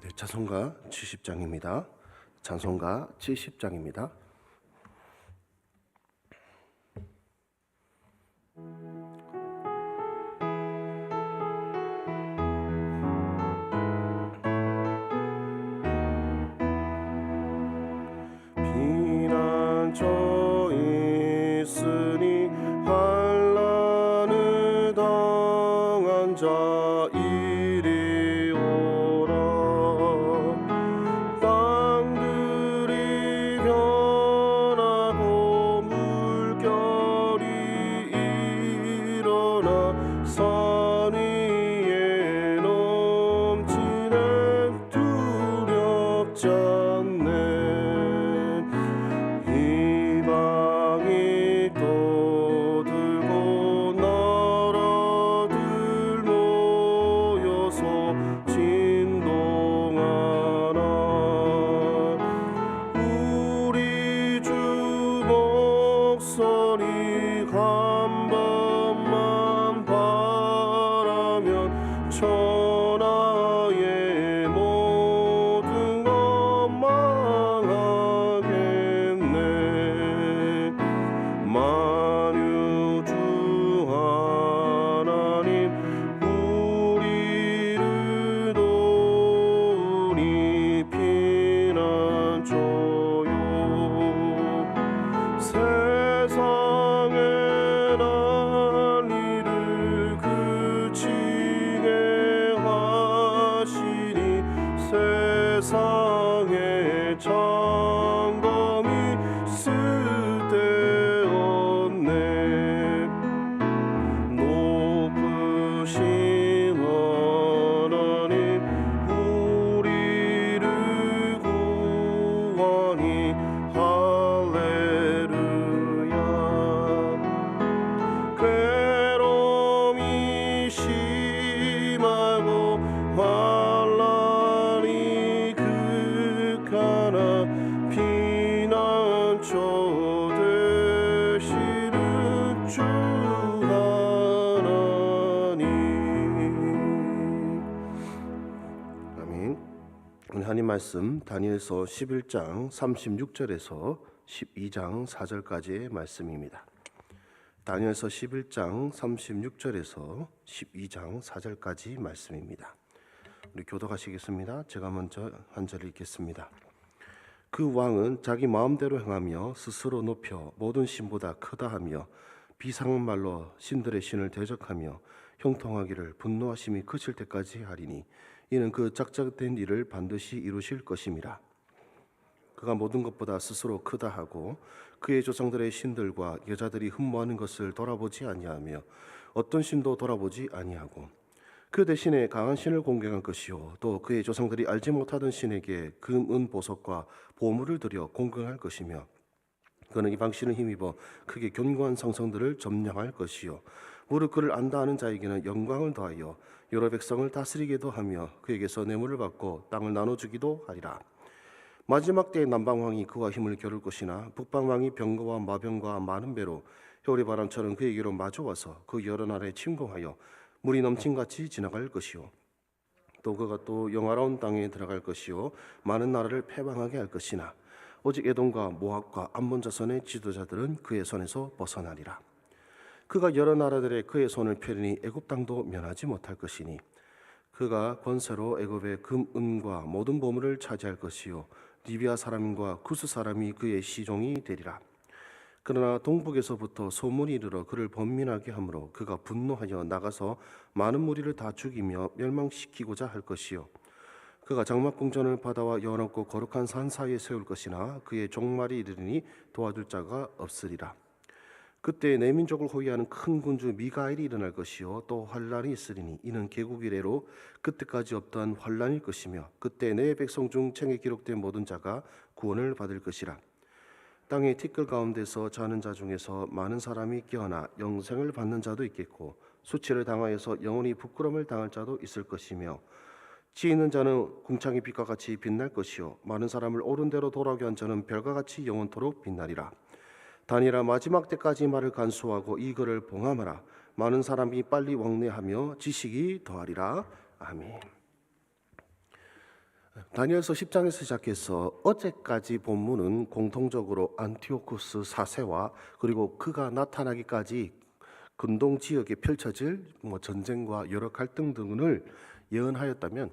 네, 찬송가 70장입니다. 찬송가 70장입니다. 피난처 있으니 환난을 당한 자 이리 오라. 땅들이 변하고 물결이 일어나 산 위에 넘치네. 두렵지 않네. 이방이 떠들고 나라들 모여서 진동하나. 우리 주 목소리 한 번만 바라면 천하의 모든 것 망하겠네. 만유주 하나님 우리를 도우니 피난처요. 세상의 난리를 그치게 하시니 세상의 장검이 쓸데없네. 높으신 하나님 우리를 구하니 할렐루야. 괴로움이 심하고 환난이 극하나 피난처 되시는 주 하나님. 아멘. 오늘 하나님 말씀 다니엘서 11장 36절에서 12장 4절까지의 말씀입니다. 다니엘서 11장 36절에서 12장 4절까지 말씀입니다. 우리 교독하시겠습니다. 제가 먼저 한 절 읽겠습니다. 그 왕은 자기 마음대로 행하며 스스로 높여 모든 신보다 크다 하며 비상한 말로 신들의 신을 대적하며 형통하기를 분노하심이 그칠 때까지 하리니 이는 그 작작된 일을 반드시 이루실 것임이라. 그가 모든 것보다 스스로 크다 하고 그의 조상들의 신들과 여자들이 흠모하는 것을 돌아보지 아니하며 어떤 신도 돌아보지 아니하고 그 대신에 강한 신을 공경할 것이요 또 그의 조상들이 알지 못하던 신에게 금, 은, 보석과 보물을 들여 공경할 것이며 그는 이방 신을 힘입어 크게 견고한 상성들을 점령할 것이요 무릇 그를 안다 하는 자에게는 영광을 더하여 여러 백성을 다스리게도 하며 그에게서 뇌물을 받고 땅을 나눠주기도 하리라. 마지막 때에 남방왕이 그와 힘을 겨룰 것이나 북방왕이 병거와 마병과 많은 배로 겨울의 바람처럼 그에게로 마주와서 그 여러 나라에 침공하여 물이 넘친같이 지나갈 것이요 또 그가 또 영화로운 땅에 들어갈 것이요 많은 나라를 패방하게 할 것이나 오직 에돔과 모압과 암몬 자손의 지도자들은 그의 손에서 벗어나리라. 그가 여러 나라들의 그의 손을 펴리니 애굽 땅도 면하지 못할 것이니 그가 권세로 애굽의 금, 은과 모든 보물을 차지할 것이요 리비아 사람과 구스 사람이 그의 시종이 되리라. 그러나 동북에서부터 소문이 이르러 그를 번민하게 하므로 그가 분노하여 나가서 많은 무리를 다 죽이며 멸망시키고자 할 것이요 그가 장막궁전을 바다와 연없고 거룩한 산 사이에 세울 것이나 그의 종말이 이르리니 도와줄 자가 없으리라. 그때 내 민족을 호위하는 큰 군주 미가엘이 일어날 것이요 또 환란이 있으리니 이는 개국 이래로 그때까지 없던 환란일 것이며 그때 내 백성 중 책에 기록된 모든 자가 구원을 받을 것이라. 땅의 티끌 가운데서 자는 자 중에서 많은 사람이 깨어나 영생을 받는 자도 있겠고 수치를 당하여서 영원히 부끄러움을 당할 자도 있을 것이며 지 있는 자는 궁창의 빛과 같이 빛날 것이요 많은 사람을 옳은 대로 돌아오게 한 자는 별과 같이 영원토록 빛나리라. 다니엘아 마지막 때까지 말을 간수하고 이거를 봉함하라. 많은 사람이 빨리 왕래하며 지식이 더하리라. 아멘. 다니엘서 10장에서 시작해서 어제까지 본문은 공통적으로 안티오쿠스 4세와 그리고 그가 나타나기까지 근동 지역에 펼쳐질 전쟁과 여러 갈등 등을 예언하였다면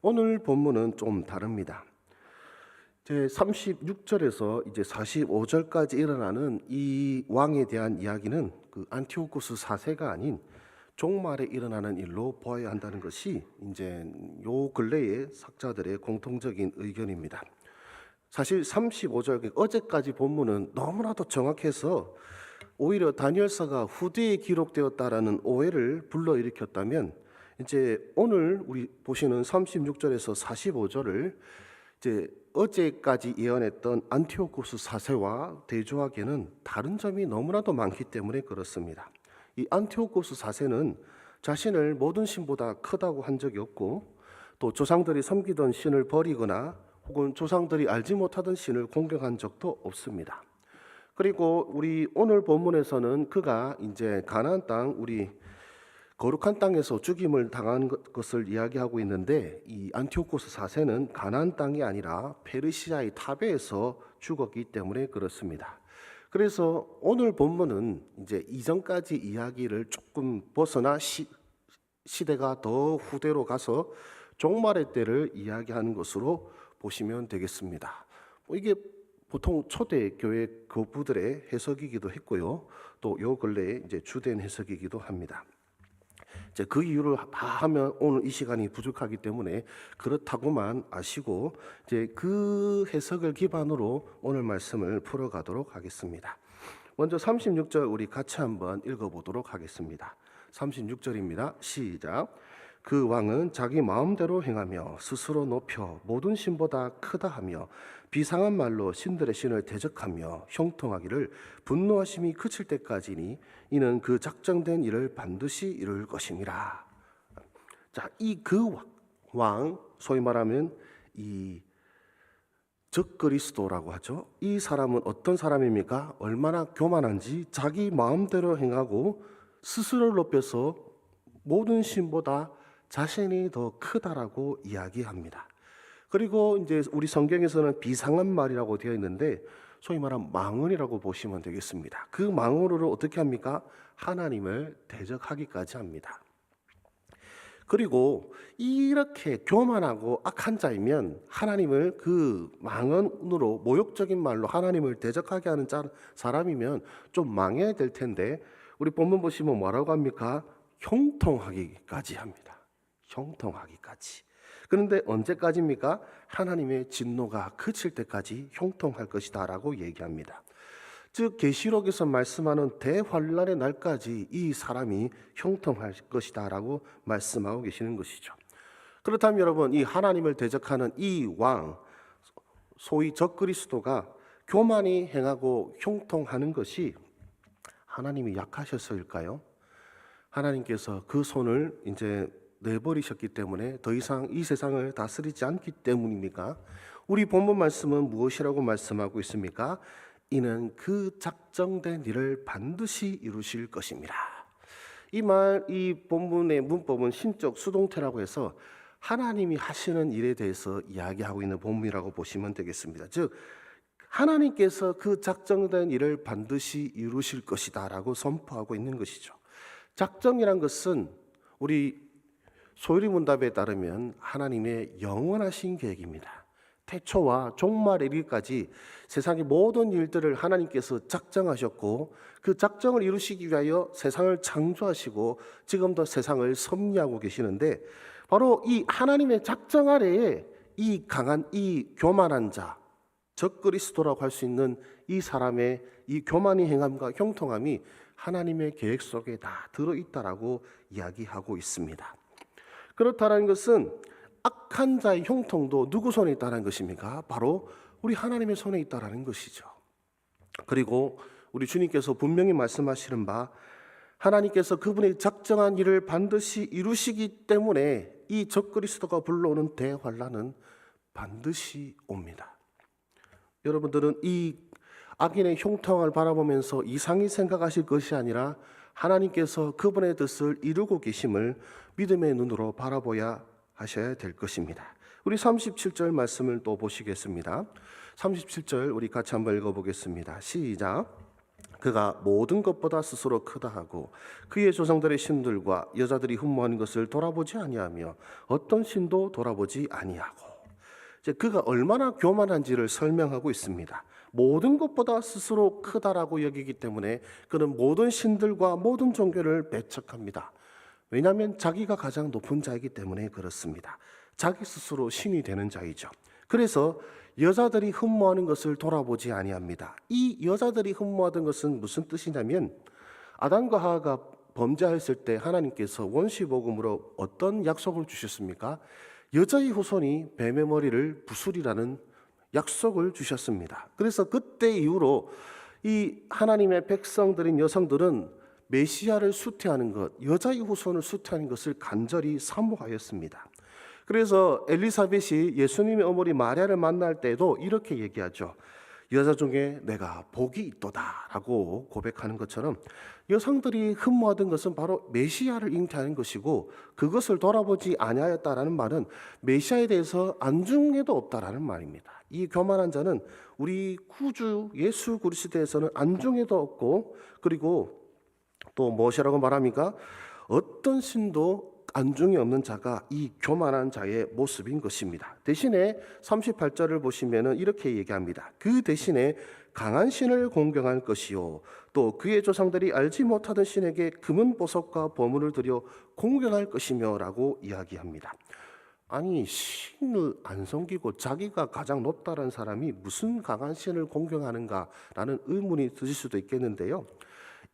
오늘 본문은 좀 다릅니다. 제 36절에서 이제 45절까지 일어나는 이 왕에 대한 이야기는 그 안티오쿠스 4세가 아닌 종말에 일어나는 일로 보아야 한다는 것이 이제 요 근래의 학자들의 공통적인 의견입니다. 사실 35절 어제까지 본문은 너무나도 정확해서 오히려 다니엘서가 후대에 기록되었다라는 오해를 불러일으켰다면 이제 오늘 우리 보시는 36절에서 45절을 이제 어제까지 예언했던 안티오쿠스 4세와 대조하기에는 다른 점이 너무나도 많기 때문에 그렇습니다. 이 안티오쿠스 4세는 자신을 모든 신보다 크다고 한 적이 없고 또 조상들이 섬기던 신을 버리거나 혹은 조상들이 알지 못하던 신을 공경한 적도 없습니다. 그리고 우리 오늘 본문에서는 그가 이제 가나안 땅 우리 거룩한 땅에서 죽임을 당한 것을 이야기하고 있는데 이 안티오쿠스 4세는 가나안 땅이 아니라 페르시아의 타베에서 죽었기 때문에 그렇습니다. 그래서 오늘 본문은 이제 이전까지 이야기를 조금 벗어나 시대가 더 후대로 가서 종말의 때를 이야기하는 것으로 보시면 되겠습니다. 이게 보통 초대 교회 교부들의 해석이기도 했고요. 또 요 근래에 이제 주된 해석이기도 합니다. 이제 그 이유를 다 하면 오늘 이 시간이 부족하기 때문에 그렇다고만 아시고 이제 그 해석을 기반으로 오늘 말씀을 풀어가도록 하겠습니다. 먼저 36절 우리 같이 한번 읽어보도록 하겠습니다. 36절입니다. 시작. 그 왕은 자기 마음대로 행하며 스스로 높여 모든 신보다 크다 하며 비상한 말로 신들의 신을 대적하며 형통하기를 분노하심이 그칠 때까지니 이는 그 작정된 일을 반드시 이룰 것임이라. 자, 이 그 왕 소위 말하면 이 적그리스도라고 하죠. 이 사람은 어떤 사람입니까? 얼마나 교만한지 자기 마음대로 행하고 스스로를 높여서 모든 신보다 자신이 더 크다라고 이야기합니다. 그리고 이제 우리 성경에서는 비상한 말이라고 되어 있는데 소위 말하면 망언이라고 보시면 되겠습니다. 그 망언으로 어떻게 합니까? 하나님을 대적하기까지 합니다. 그리고 이렇게 교만하고 악한 자이면 하나님을 그 망언으로 모욕적인 말로 하나님을 대적하게 하는 사람이면 좀 망해야 될 텐데 우리 본문 보시면 뭐라고 합니까? 형통하기까지 합니다. 형통하기까지. 그런데 언제까지입니까? 하나님의 진노가 그칠 때까지 형통할 것이다 라고 얘기합니다. 즉 계시록에서 말씀하는 대환란의 날까지 이 사람이 형통할 것이다 라고 말씀하고 계시는 것이죠. 그렇다면 여러분, 이 하나님을 대적하는 이 왕, 소위 적그리스도가 교만히 행하고 형통하는 것이 하나님이 약하셔서일까요? 하나님께서 그 손을 이제 내버리셨기 때문에 더 이상 이 세상을 다스리지 않기 때문입니까? 우리 본문 말씀은 무엇이라고 말씀하고 있습니까? 이는 그 작정된 일을 반드시 이루실 것입니다. 이 본문의 문법은 신적 수동태라고 해서 하나님이 하시는 일에 대해서 이야기하고 있는 본문이라고 보시면 되겠습니다. 즉 하나님께서 그 작정된 일을 반드시 이루실 것이다 라고 선포하고 있는 것이죠. 작정이란 것은 우리 소유리 문답에 따르면 하나님의 영원하신 계획입니다. 태초와 종말의 일까지 세상의 모든 일들을 하나님께서 작정하셨고 그 작정을 이루시기 위하여 세상을 창조하시고 지금도 세상을 섭리하고 계시는데 바로 이 하나님의 작정 아래에 이 강한 이 교만한 자 적그리스도라고 할 수 있는 이 사람의 이 교만의 행함과 형통함이 하나님의 계획 속에 다 들어있다라고 이야기하고 있습니다. 그렇다는 것은 악한 자의 형통도 누구 손에 있다는 것입니까? 바로 우리 하나님의 손에 있다는 것이죠. 그리고 우리 주님께서 분명히 말씀하시는 바 하나님께서 그분의 작정한 일을 반드시 이루시기 때문에 이 적그리스도가 불러오는 대환란은 반드시 옵니다. 여러분들은 이 악인의 형통을 바라보면서 이상히 생각하실 것이 아니라 하나님께서 그분의 뜻을 이루고 계심을 믿음의 눈으로 바라보야 하셔야 될 것입니다. 우리 37절 말씀을 또 보시겠습니다. 37절 우리 같이 한번 읽어보겠습니다. 시작. 그가 모든 것보다 스스로 크다 하고 그의 조상들의 신들과 여자들이 흠모하는 것을 돌아보지 아니하며 어떤 신도 돌아보지 아니하고, 이제 그가 얼마나 교만한지를 설명하고 있습니다. 모든 것보다 스스로 크다라고 여기기 때문에 그는 모든 신들과 모든 종교를 배척합니다. 왜냐하면 자기가 가장 높은 자이기 때문에 그렇습니다. 자기 스스로 신이 되는 자이죠. 그래서 여자들이 흠모하는 것을 돌아보지 아니합니다. 이 여자들이 흠모하던 것은 무슨 뜻이냐면, 아담과 하와가 범죄하였을 때 하나님께서 원시복음으로 어떤 약속을 주셨습니까? 여자의 후손이 뱀의 머리를 부수리라는 약속을 주셨습니다. 그래서 그때 이후로 이 하나님의 백성들인 여성들은 메시아를 수태하는 것, 여자의 후손을 수태하는 것을 간절히 사모하였습니다. 그래서 엘리사벳이 예수님의 어머니 마리아를 만날 때도 이렇게 얘기하죠. 여자 중에 내가 복이 있도다 라고 고백하는 것처럼, 여성들이 흠모하던 것은 바로 메시아를 잉태하는 것이고, 그것을 돌아보지 아니하였다라는 말은 메시아에 대해서 안중에도 없다라는 말입니다. 이 교만한 자는 우리 구주 예수 그리스도에서는 안중에도 없고, 그리고 또 무엇이라고 말합니까? 어떤 신도 안중에 없는 자가 이 교만한 자의 모습인 것입니다. 대신에 38절을 보시면 이렇게 얘기합니다. 그 대신에 강한 신을 공경할 것이요, 또 그의 조상들이 알지 못하던 신에게 금은 보석과 보물을 들여 공경할 것이며 라고 이야기합니다. 아니, 신을 안 섬기고 자기가 가장 높다는 사람이 무슨 강한 신을 공경하는가라는 의문이 드실 수도 있겠는데요.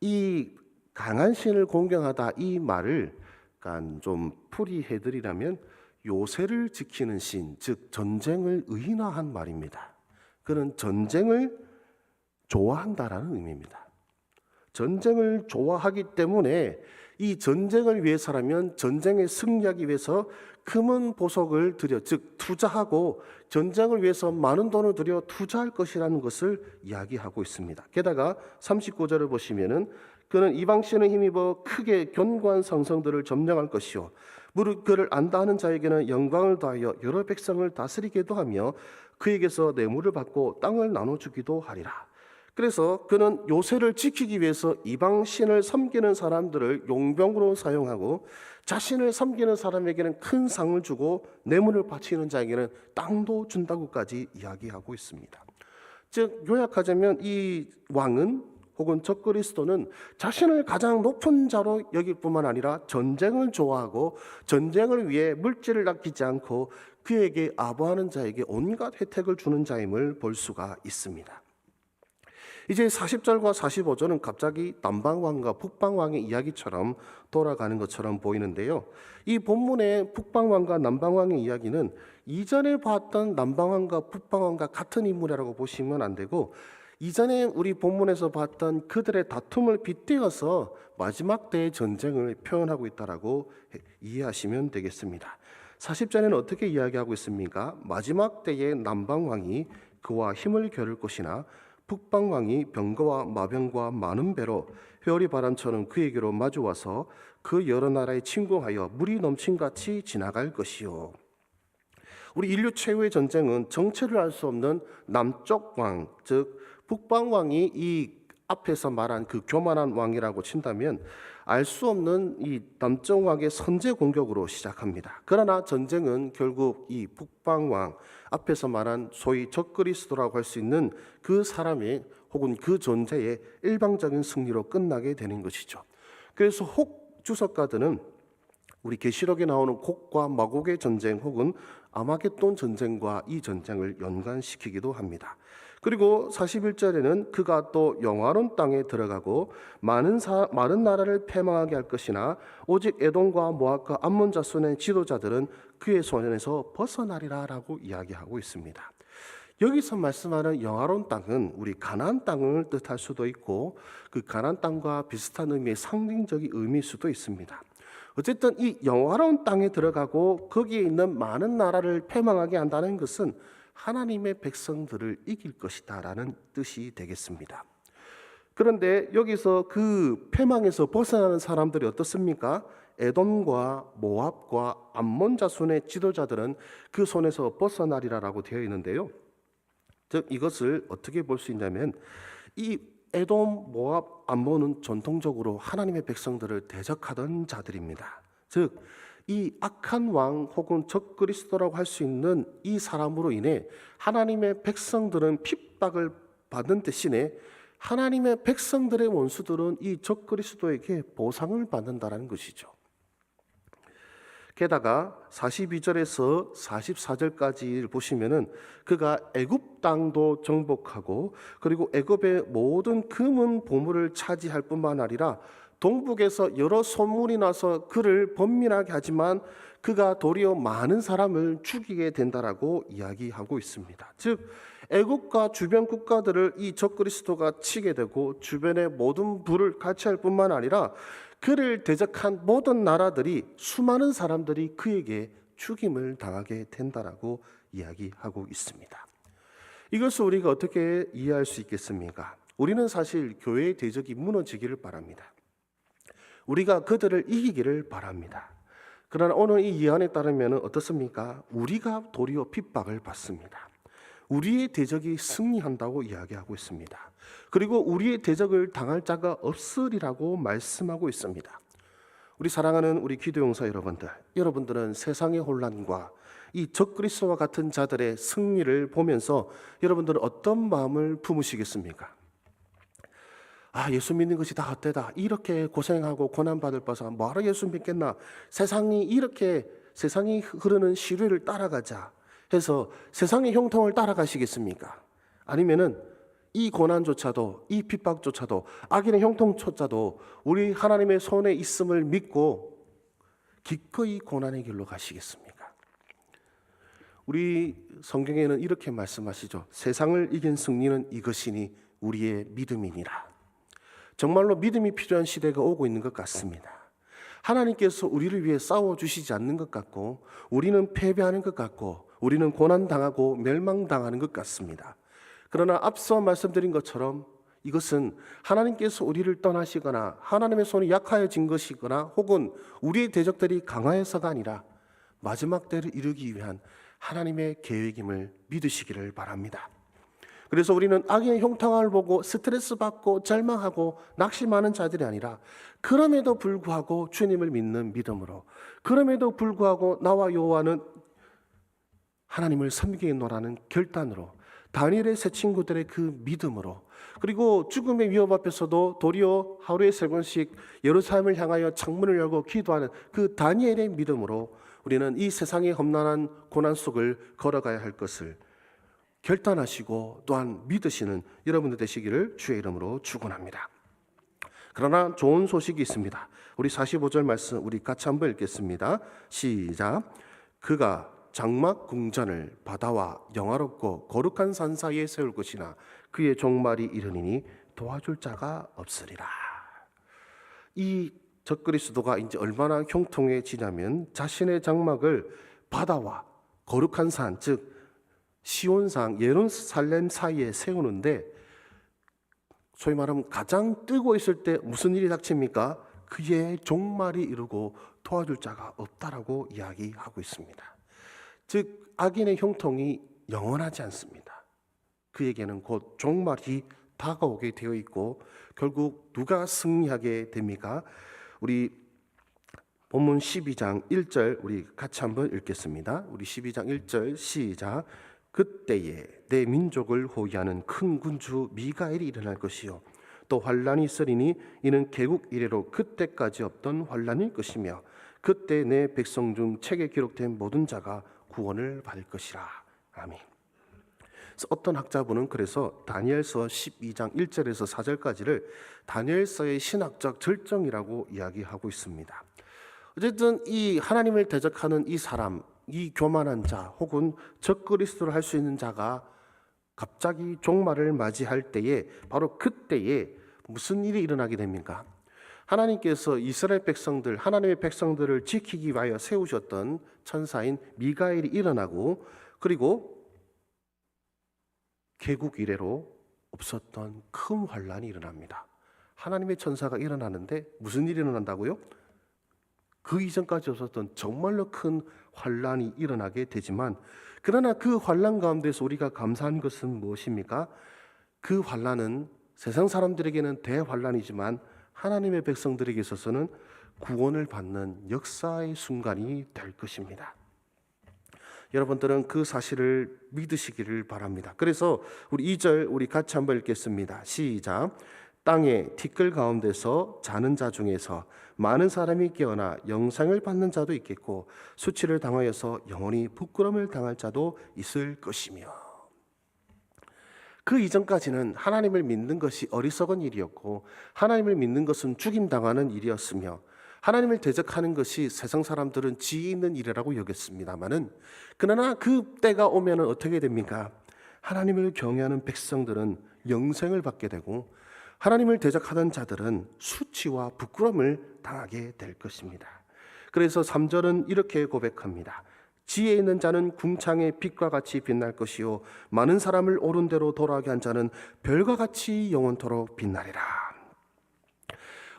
이 강한 신을 공경하다, 이 말을 약간 좀 풀이해드리라면 요새를 지키는 신, 즉 전쟁을 의인화한 말입니다. 그는 전쟁을 좋아한다라는 의미입니다. 전쟁을 좋아하기 때문에 이 전쟁을 위해서라면 전쟁에 승리하기 위해서 금은 보석을 들여, 즉 투자하고 전쟁을 위해서 많은 돈을 들여 투자할 것이라는 것을 이야기하고 있습니다. 게다가 39절을 보시면은 그는 이방신을 힘입어 크게 견고한 성성들을 점령할 것이요, 무릇 그를 안다 하는 자에게는 영광을 더하여 여러 백성을 다스리게도 하며 그에게서 뇌물을 받고 땅을 나눠주기도 하리라. 그래서 그는 요새를 지키기 위해서 이방신을 섬기는 사람들을 용병으로 사용하고, 자신을 섬기는 사람에게는 큰 상을 주고 뇌물을 바치는 자에게는 땅도 준다고까지 이야기하고 있습니다. 즉 요약하자면 이 왕은 혹은 적그리스도는 자신을 가장 높은 자로 여길 뿐만 아니라 전쟁을 좋아하고 전쟁을 위해 물질을 아끼지 않고 그에게 아부하는 자에게 온갖 혜택을 주는 자임을 볼 수가 있습니다. 이제 40절과 45절은 갑자기 남방왕과 북방왕의 이야기처럼 돌아가는 것처럼 보이는데요. 이 본문의 북방왕과 남방왕의 이야기는 이전에 봤던 남방왕과 북방왕과 같은 인물이라고 보시면 안 되고, 이전에 우리 본문에서 봤던 그들의 다툼을 빗대어서 마지막 때의 전쟁을 표현하고 있다라고 이해하시면 되겠습니다. 40절에는 어떻게 이야기하고 있습니까? 마지막 때의 남방왕이 그와 힘을 겨룰 것이나 북방왕이 병거와 마병과 많은 배로 회오리 바람처럼 그에게로 마주와서 그 여러 나라에 침공하여 물이 넘친같이 지나갈 것이요. 우리 인류 최후의 전쟁은 정체를 알 수 없는 남쪽 왕, 즉 북방왕이 이 앞에서 말한 그 교만한 왕이라고 친다면 알 수 없는 이 남쪽 왕의 선제 공격으로 시작합니다. 그러나 전쟁은 결국 이 북방왕, 앞에서 말한 소위 적그리스도라고 할 수 있는 그 사람의 혹은 그 존재의 일방적인 승리로 끝나게 되는 것이죠. 그래서 혹 주석가들은 우리 계시록에 나오는 곡과 마곡의 전쟁 혹은 아마겟돈 전쟁과 이 전쟁을 연관시키기도 합니다. 그리고 41절에는 그가 또 영화로운 땅에 들어가고 많은 나라를 패망하게 할 것이나 오직 에돔과 모압과 암몬 자손의 지도자들은 그의 손에서 벗어나리라 라고 이야기하고 있습니다. 여기서 말씀하는 영화로운 땅은 우리 가나안 땅을 뜻할 수도 있고, 그 가나안 땅과 비슷한 의미의 상징적인 의미일 수도 있습니다. 어쨌든 이 영화로운 땅에 들어가고 거기에 있는 많은 나라를 패망하게 한다는 것은 하나님의 백성들을 이길 것이다 라는 뜻이 되겠습니다. 그런데 여기서 그 패망에서 벗어나는 사람들이 어떻습니까? 에돔과 모압과 암몬 자손의 지도자들은 그 손에서 벗어나리라라고 되어 있는데요. 즉 이것을 어떻게 볼 수 있냐면 이 에돔, 모압, 암몬은 전통적으로 하나님의 백성들을 대적하던 자들입니다. 즉 이 악한 왕 혹은 적그리스도라고 할 수 있는 이 사람으로 인해 하나님의 백성들은 핍박을 받는 대신에 하나님의 백성들의 원수들은 이 적그리스도에게 보상을 받는다는 것이죠. 게다가 42절에서 44절까지를 보시면은 그가 애굽 땅도 정복하고 그리고 애굽의 모든 금은 보물을 차지할 뿐만 아니라 동북에서 여러 소문이 나서 그를 번민하게 하지만 그가 도리어 많은 사람을 죽이게 된다라고 이야기하고 있습니다. 즉 애굽과 주변 국가들을 이 적그리스도가 치게 되고 주변의 모든 부를 같이 할 뿐만 아니라 그를 대적한 모든 나라들이 수많은 사람들이 그에게 죽임을 당하게 된다라고 이야기하고 있습니다. 이것을 우리가 어떻게 이해할 수 있겠습니까? 우리는 사실 교회의 대적이 무너지기를 바랍니다. 우리가 그들을 이기기를 바랍니다. 그러나 오늘 이 예언에 따르면 어떻습니까? 우리가 도리어 핍박을 받습니다. 우리의 대적이 승리한다고 이야기하고 있습니다. 그리고 우리의 대적을 당할 자가 없으리라고 말씀하고 있습니다. 우리 사랑하는 우리 기도용사 여러분들은 세상의 혼란과 이 적그리스도와 같은 자들의 승리를 보면서 여러분들은 어떤 마음을 품으시겠습니까? 예수 믿는 것이 다 헛되다. 이렇게 고생하고 고난받을 바서 뭐하러 예수 믿겠나? 세상이 흐르는 시류를 따라가자 해서 세상의 형통을 따라가시겠습니까? 아니면은 이 고난조차도, 이 핍박조차도, 악인의 형통조차도 우리 하나님의 손에 있음을 믿고 기꺼이 고난의 길로 가시겠습니까? 우리 성경에는 이렇게 말씀하시죠. 세상을 이긴 승리는 이것이니 우리의 믿음이니라. 정말로 믿음이 필요한 시대가 오고 있는 것 같습니다. 하나님께서 우리를 위해 싸워주시지 않는 것 같고 우리는 패배하는 것 같고 우리는 고난당하고 멸망당하는 것 같습니다. 그러나 앞서 말씀드린 것처럼 이것은 하나님께서 우리를 떠나시거나 하나님의 손이 약하여진 것이거나 혹은 우리의 대적들이 강하여서가 아니라 마지막 때를 이루기 위한 하나님의 계획임을 믿으시기를 바랍니다. 그래서 우리는 악의 형통을 보고 스트레스 받고 절망하고 낙심하는 자들이 아니라 그럼에도 불구하고 주님을 믿는 믿음으로 그럼에도 불구하고 나와 여호와는 하나님을 섬기노라는 결단으로 다니엘의 세 친구들의 그 믿음으로 그리고 죽음의 위협 앞에서도 도리어 하루에 3번씩 예루살렘을 향하여 창문을 열고 기도하는 그 다니엘의 믿음으로 우리는 이 세상의 험난한 고난 속을 걸어가야 할 것을 결단하시고 또한 믿으시는 여러분들 되시기를 주의 이름으로 축원합니다. 그러나 좋은 소식이 있습니다. 우리 45절 말씀 우리 같이 한번 읽겠습니다. 시작. 그가 장막 궁전을 바다와 영화롭고 거룩한 산 사이에 세울 것이나 그의 종말이 이르니니 도와줄 자가 없으리라. 이 적그리스도가 이제 얼마나 형통해지냐면 자신의 장막을 바다와 거룩한 산, 즉 시온산, 예루살렘 사이에 세우는데 소위 말하면 가장 뜨고 있을 때 무슨 일이 닥칩니까? 그의 종말이 이르고 도와줄 자가 없다라고 이야기하고 있습니다. 즉 악인의 형통이 영원하지 않습니다. 그에게는 곧 종말이 다가오게 되어 있고 결국 누가 승리하게 됩니까? 우리 본문 12장 1절 우리 같이 한번 읽겠습니다. 우리 12장 1절 시작. 그때에 내 민족을 호위하는 큰 군주 미가엘이 일어날 것이요 또 환란이 있으리니 이는 개국 이래로 그때까지 없던 환란일 것이며 그때 내 백성 중 책에 기록된 모든 자가 구원을 받을 것이라. 아멘. 어떤 학자분은 그래서 다니엘서 12장 1절에서 4절까지를 다니엘서의 신학적 절정이라고 이야기하고 있습니다. 어쨌든 이 하나님을 대적하는 이 사람, 이 교만한 자 혹은 적그리스도를 할 수 있는 자가 갑자기 종말을 맞이할 때에 바로 그때에 무슨 일이 일어나게 됩니까? 하나님께서 이스라엘 백성들, 하나님의 백성들을 지키기 위하여 세우셨던 천사인 미가엘이 일어나고 그리고 개국 이래로 없었던 큰 환란이 일어납니다. 하나님의 천사가 일어나는데 무슨 일이 일어난다고요? 그 이전까지 없었던 정말로 큰 환란이 일어나게 되지만, 그러나 그 환란 가운데서 우리가 감사한 것은 무엇입니까? 그 환란은 세상 사람들에게는 대환란이지만 하나님의 백성들에게 있어서는 구원을 받는 역사의 순간이 될 것입니다. 여러분들은 그 사실을 믿으시기를 바랍니다. 그래서 우리 2절 우리 같이 한번 읽겠습니다. 시작. 땅의 티끌 가운데서 자는 자 중에서 많은 사람이 깨어나 영생을 받는 자도 있겠고 수치를 당하여서 영원히 부끄러움을 당할 자도 있을 것이며. 그 이전까지는 하나님을 믿는 것이 어리석은 일이었고 하나님을 믿는 것은 죽임당하는 일이었으며 하나님을 대적하는 것이 세상 사람들은 지혜 있는 일이라고 여겼습니다마는, 그러나 그 때가 오면 어떻게 됩니까? 하나님을 경외하는 백성들은 영생을 받게 되고 하나님을 대적하던 자들은 수치와 부끄러움을 당하게 될 것입니다. 그래서 3절은 이렇게 고백합니다. 지혜 있는 자는 궁창의 빛과 같이 빛날 것이요 많은 사람을 옳은 대로 돌아가게 한 자는 별과 같이 영원토록 빛나리라.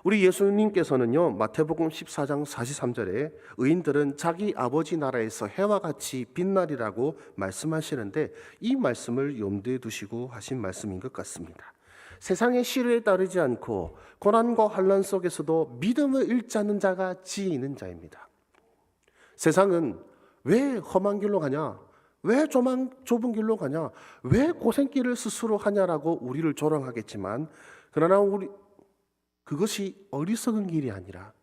우리 예수님께서는요, 마태복음 14장 43절에 의인들은 자기 아버지 나라에서 해와 같이 빛나리라고 말씀하시는데, 이 말씀을 염두에 두시고 하신 말씀인 것 같습니다. 세상의 시류에 따르지 않고 고난과 환난 속에서도 믿음을 잃지 않는 자가 지혜 있는 자입니다. 세상은 왜 험한 길로 가냐? 왜 좁은 길로 가냐? 왜 고생길을 스스로 하냐라고 우리를 조롱하겠지만, 그러나 그것이 어리석은 길이 아니라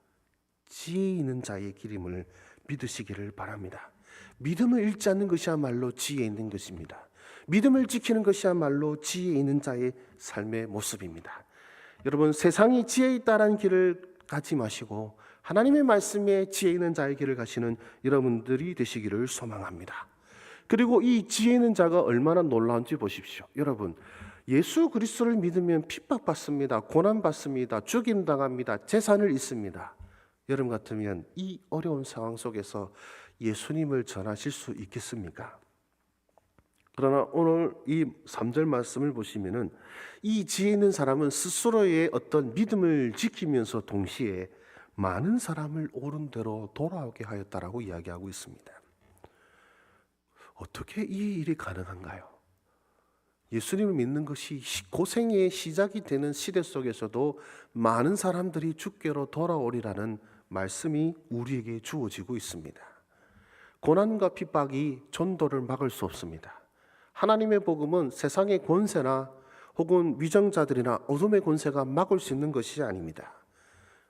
지혜 있는 자의 길임을 믿으시기를 바랍니다. 믿음을 잃지 않는 것이야말로 지혜 있는 것입니다. 믿음을 지키는 것이야말로 지혜 있는 자의 삶의 모습입니다. 여러분, 세상이 지혜 있다라는 길을 가지 마시고 하나님의 말씀에 지혜 있는 자의 길을 가시는 여러분들이 되시기를 소망합니다. 그리고 이 지혜 있는 자가 얼마나 놀라운지 보십시오. 여러분, 예수 그리스도를 믿으면 핍박받습니다. 고난받습니다. 죽임당합니다. 재산을 잃습니다. 여러분 같으면 이 어려운 상황 속에서 예수님을 전하실 수 있겠습니까? 그러나 오늘 이 3절 말씀을 보시면은 이 지혜 있는 사람은 스스로의 어떤 믿음을 지키면서 동시에 많은 사람을 옳은 대로 돌아오게 하였다라고 이야기하고 있습니다. 어떻게 이 일이 가능한가요? 예수님을 믿는 것이 고생의 시작이 되는 시대 속에서도 많은 사람들이 주께로 돌아오리라는 말씀이 우리에게 주어지고 있습니다. 고난과 핍박이 전도를 막을 수 없습니다. 하나님의 복음은 세상의 권세나 혹은 위정자들이나 어둠의 권세가 막을 수 있는 것이 아닙니다.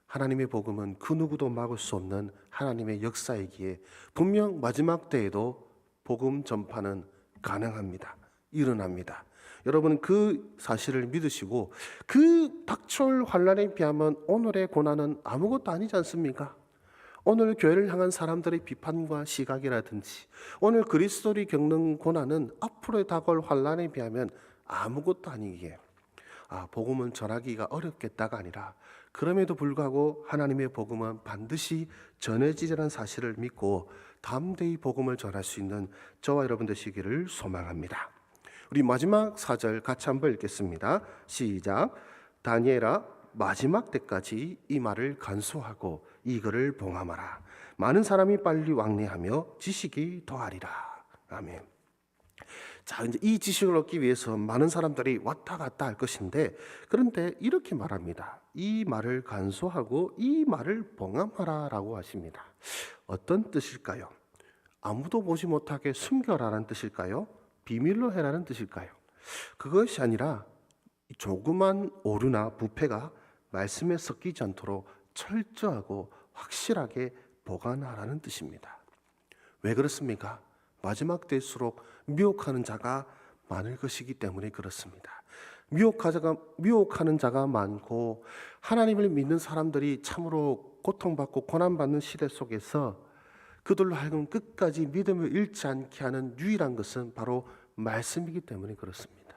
하나님의 복음은 그 누구도 막을 수 없는 하나님의 역사이기에 분명 마지막 때에도 복음 전파는 가능합니다. 일어납니다. 여러분, 그 사실을 믿으시고 그 닥쳐올 환난에 비하면 오늘의 고난은 아무것도 아니지 않습니까? 오늘 교회를 향한 사람들의 비판과 시각이라든지 오늘 그리스도인이 겪는 고난은 앞으로 다가올 환난에 비하면 아무것도 아니기에 복음은 전하기가 어렵겠다가 아니라, 그럼에도 불구하고 하나님의 복음은 반드시 전해지리라는 사실을 믿고 담대히 복음을 전할 수 있는 저와 여러분 되시기를 소망합니다. 우리 마지막 4절 같이 한번 읽겠습니다. 시작. 다니엘아, 마지막 때까지 이 말을 간수하고 이거를 봉함하라. 많은 사람이 빨리 왕래하며 지식이 더하리라. 아멘. 자, 이제 이 지식을 얻기 위해서 많은 사람들이 왔다 갔다 할 것인데, 그런데 이렇게 말합니다. 이 말을 간수하고 이 말을 봉함하라라고 하십니다. 어떤 뜻일까요? 아무도 보지 못하게 숨겨라라는 뜻일까요? 비밀로 해라는 뜻일까요? 그것이 아니라 조그만 오류나 부패가 말씀에 섞이지 않도록 철저하고 확실하게 보관하라는 뜻입니다. 왜 그렇습니까? 마지막 때일수록 미혹하는 자가 많을 것이기 때문에 그렇습니다. 미혹하는 자가 많고 하나님을 믿는 사람들이 참으로 고통받고 고난받는 시대 속에서 그들로 하여금 끝까지 믿음을 잃지 않게 하는 유일한 것은 바로 말씀이기 때문에 그렇습니다.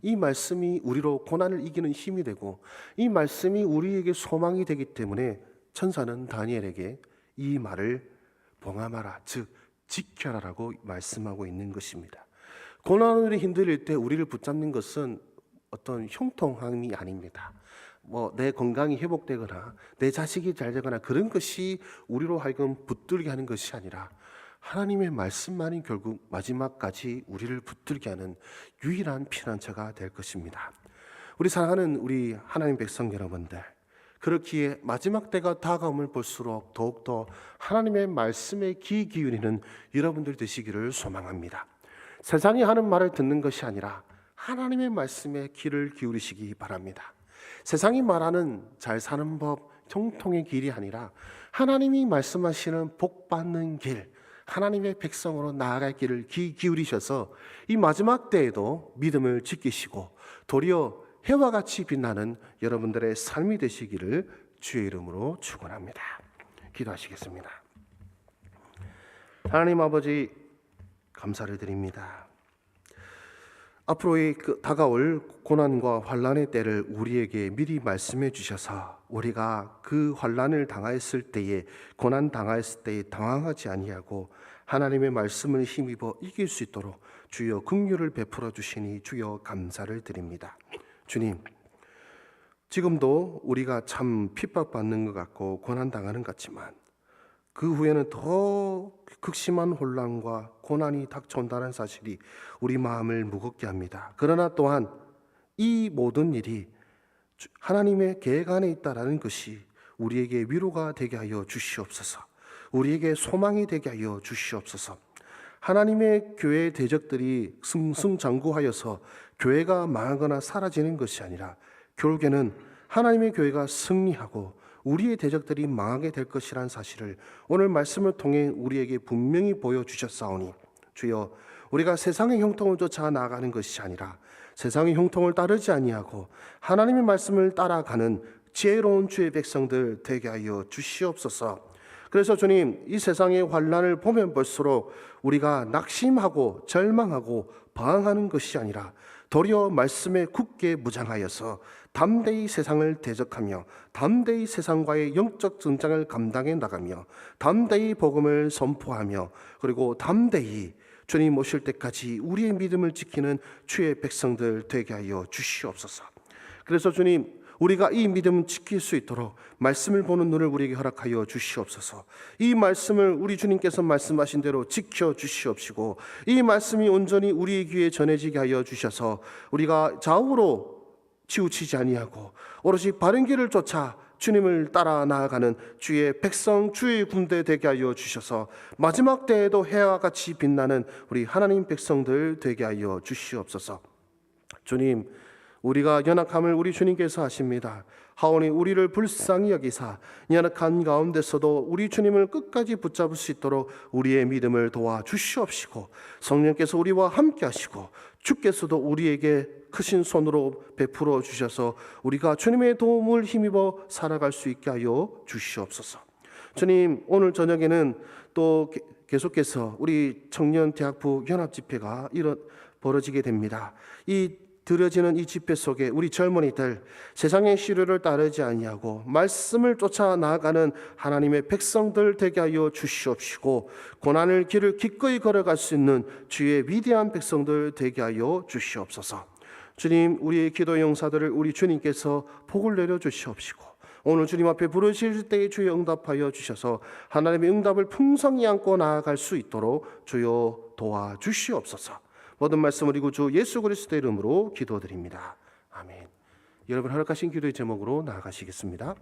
이 말씀이 우리로 고난을 이기는 힘이 되고 이 말씀이 우리에게 소망이 되기 때문에 천사는 다니엘에게 이 말을 봉함하라, 즉 지켜라라고 말씀하고 있는 것입니다. 고난으로 힘들 때 우리를 붙잡는 것은 어떤 형통함이 아닙니다. 내 건강이 회복되거나 내 자식이 잘 되거나 그런 것이 우리로 하여금 붙들게 하는 것이 아니라 하나님의 말씀만이 결국 마지막까지 우리를 붙들게 하는 유일한 피난처가 될 것입니다. 우리 사랑하는 우리 하나님 백성 여러분들, 그렇기에 마지막 때가 다가옴을 볼수록 더욱더 하나님의 말씀에 귀 기울이는 여러분들 되시기를 소망합니다. 세상이 하는 말을 듣는 것이 아니라 하나님의 말씀에 귀를 기울이시기 바랍니다. 세상이 말하는 잘 사는 법, 형통의 길이 아니라 하나님이 말씀하시는 복 받는 길, 하나님의 백성으로 나아갈 길을 귀 기울이셔서 이 마지막 때에도 믿음을 지키시고 도리어 해와 같이 빛나는 여러분들의 삶이 되시기를 주의 이름으로 축원합니다. 기도하시겠습니다. 하나님 아버지, 감사를 드립니다. 앞으로의 다가올 고난과 환난의 때를 우리에게 미리 말씀해 주셔서 우리가 그 환난을 당하였을 때에, 고난 당하였을 때에 당황하지 아니하고 하나님의 말씀을 힘입어 이길 수 있도록 주여 긍휼을 베풀어 주시니 주여 감사를 드립니다. 주님, 지금도 우리가 참 핍박받는 것 같고 고난당하는 것 같지만 그 후에는 더 극심한 혼란과 고난이 닥쳐온다는 사실이 우리 마음을 무겁게 합니다. 그러나 또한 이 모든 일이 하나님의 계획 안에 있다라는 것이 우리에게 위로가 되게 하여 주시옵소서. 우리에게 소망이 되게 하여 주시옵소서. 하나님의 교회의 대적들이 승승장구하여서 교회가 망하거나 사라지는 것이 아니라 결국에는 하나님의 교회가 승리하고 우리의 대적들이 망하게 될 것이라는 사실을 오늘 말씀을 통해 우리에게 분명히 보여주셨사오니 주여, 우리가 세상의 형통을 쫓아 나아가는 것이 아니라 세상의 형통을 따르지 아니하고 하나님의 말씀을 따라가는 지혜로운 주의 백성들 되게 하여 주시옵소서. 그래서 주님, 이 세상의 환난을 보면 볼수록 우리가 낙심하고 절망하고 방황하는 것이 아니라 도리어 말씀에 굳게 무장하여서 담대히 세상을 대적하며 담대히 세상과의 영적 전쟁을 감당해 나가며 담대히 복음을 선포하며 그리고 담대히 주님 오실 때까지 우리의 믿음을 지키는 주의 백성들 되게 하여 주시옵소서. 그래서 주님, 우리가 이 믿음을 지킬 수 있도록 말씀을 보는 눈을 우리에게 허락하여 주시옵소서. 이 말씀을 우리 주님께서 말씀하신 대로 지켜 주시옵시고 이 말씀이 온전히 우리의 귀에 전해지게 하여 주셔서 우리가 좌우로 치우치지 아니하고 오롯이 바른 길을 쫓아 주님을 따라 나아가는 주의 백성, 주의 군대 되게 하여 주셔서 마지막 때에도 해와 같이 빛나는 우리 하나님 백성들 되게 하여 주시옵소서. 주님, 우리가 연약함을 우리 주님께서 아십니다. 하오니 우리를 불쌍히 여기사 연약한 가운데서도 우리 주님을 끝까지 붙잡을 수 있도록 우리의 믿음을 도와 주시옵시고 성령께서 우리와 함께 하시고 주께서도 우리에게 크신 손으로 베풀어 주셔서 우리가 주님의 도움을 힘입어 살아갈 수 있게 하여 주시옵소서. 주님, 오늘 저녁에는 또 계속해서 우리 청년 대학부 연합 집회가 벌어지게 됩니다. 드려지는 이 집회 속에 우리 젊은이들 세상의 시류를 따르지 아니하고 말씀을 쫓아 나아가는 하나님의 백성들 되게 하여 주시옵시고 고난을 길을 기꺼이 걸어갈 수 있는 주의 위대한 백성들 되게 하여 주시옵소서. 주님, 우리의 기도 용사들을 우리 주님께서 복을 내려 주시옵시고 오늘 주님 앞에 부르실 때에 주여 응답하여 주셔서 하나님의 응답을 풍성히 안고 나아갈 수 있도록 주여 도와주시옵소서. 모든 말씀 우리 구주 예수 그리스도의 이름으로 기도드립니다. 아멘. 여러분, 허락하신 기도의 제목으로 나아가시겠습니다.